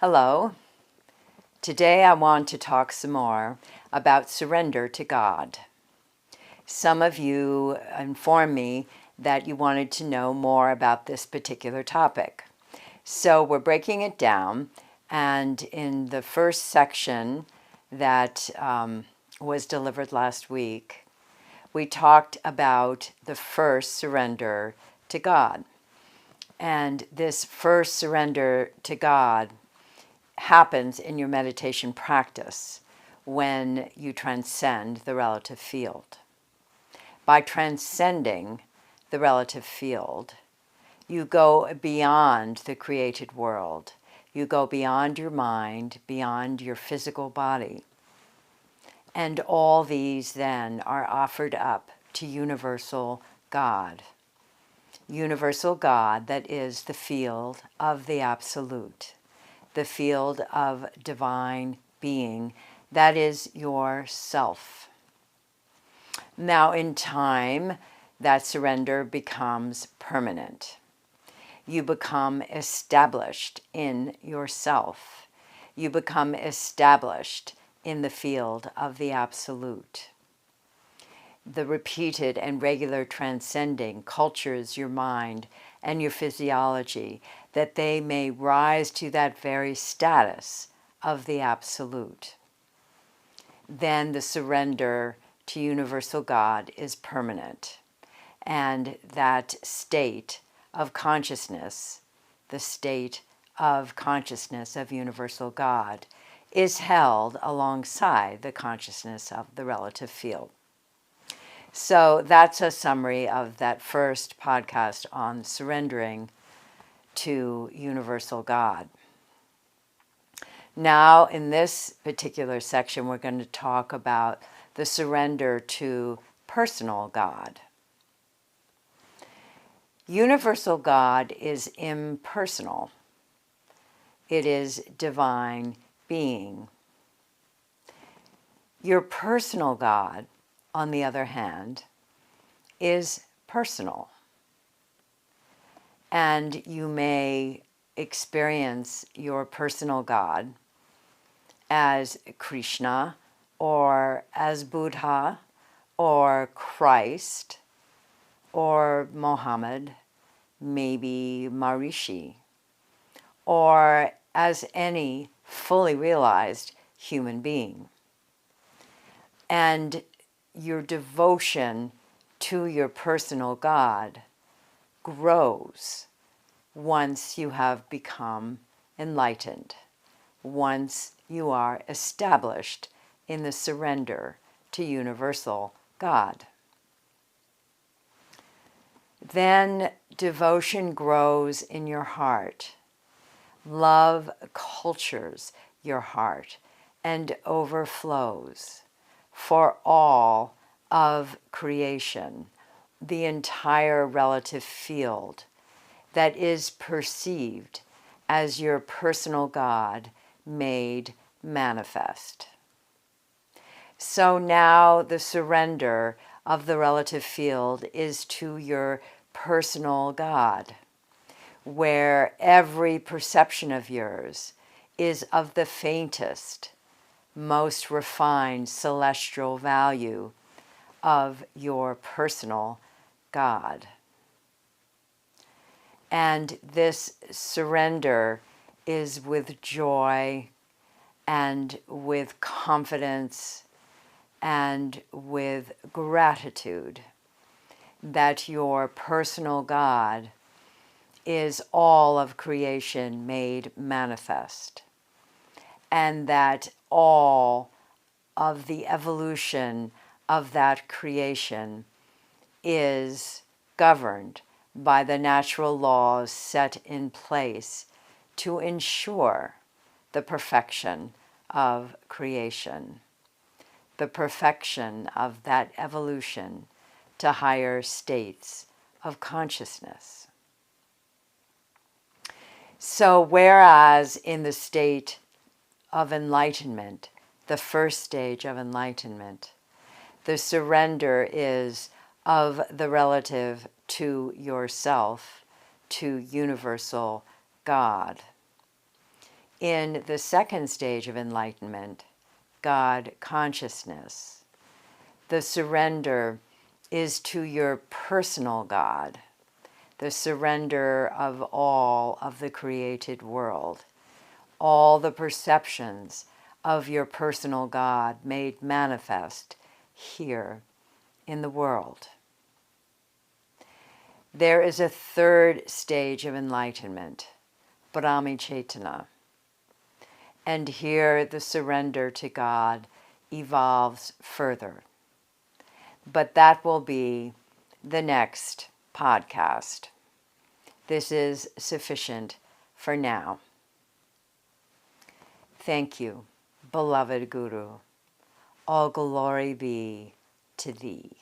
Hello. Today I want to talk some more about surrender to God. Some of you informed me that you wanted to know more about this particular topic. So we're breaking it down, and in the first section that was delivered last week, we talked about the first surrender to God. And this first surrender to God happens in your meditation practice when you transcend the relative field. By transcending the relative field, you go beyond the created world. You go beyond your mind, beyond your physical body. And all these then are offered up to universal God. Universal God that is the field of the absolute. The field of divine being, that is your self. Now in time, that surrender becomes permanent. You become established in yourself. You become established in the field of the absolute. The repeated and regular transcending cultures your mind and your physiology, that they may rise to that very status of the absolute. Then the surrender to universal God is permanent, and that state of consciousness, the state of consciousness of universal God, is held alongside the consciousness of the relative field. So that's a summary of that first podcast on surrendering to universal God. Now, in this particular section, we're going to talk about the surrender to personal God. Universal God is impersonal. It is divine being. Your personal God, on the other hand, is personal. And you may experience your personal God as Krishna, or as Buddha, or Christ, or Mohammed, maybe Maharishi, or as any fully realized human being. And your devotion to your personal God grows once you have become enlightened, once you are established in the surrender to universal God. Then devotion grows in your heart. Love cultures your heart and overflows for all of creation, the entire relative field that is perceived as your personal God made manifest. So now the surrender of the relative field is to your personal God, where every perception of yours is of the faintest, most refined celestial value of your personal God. And this surrender is with joy and with confidence and with gratitude that your personal God is all of creation made manifest, and that all of the evolution of that creation is governed by the natural laws set in place to ensure the perfection of creation, the perfection of that evolution to higher states of consciousness. So whereas in the state of enlightenment, the first stage of enlightenment, the surrender is of the relative to yourself, to universal God. In the second stage of enlightenment, God consciousness, the surrender is to your personal God, the surrender of all of the created world, all the perceptions of your personal God made manifest here in the world. There is a third stage of enlightenment, Brahmi Chetana. And here the surrender to God evolves further. But that will be the next podcast. This is sufficient for now. Thank you, beloved Guru. All glory be to thee.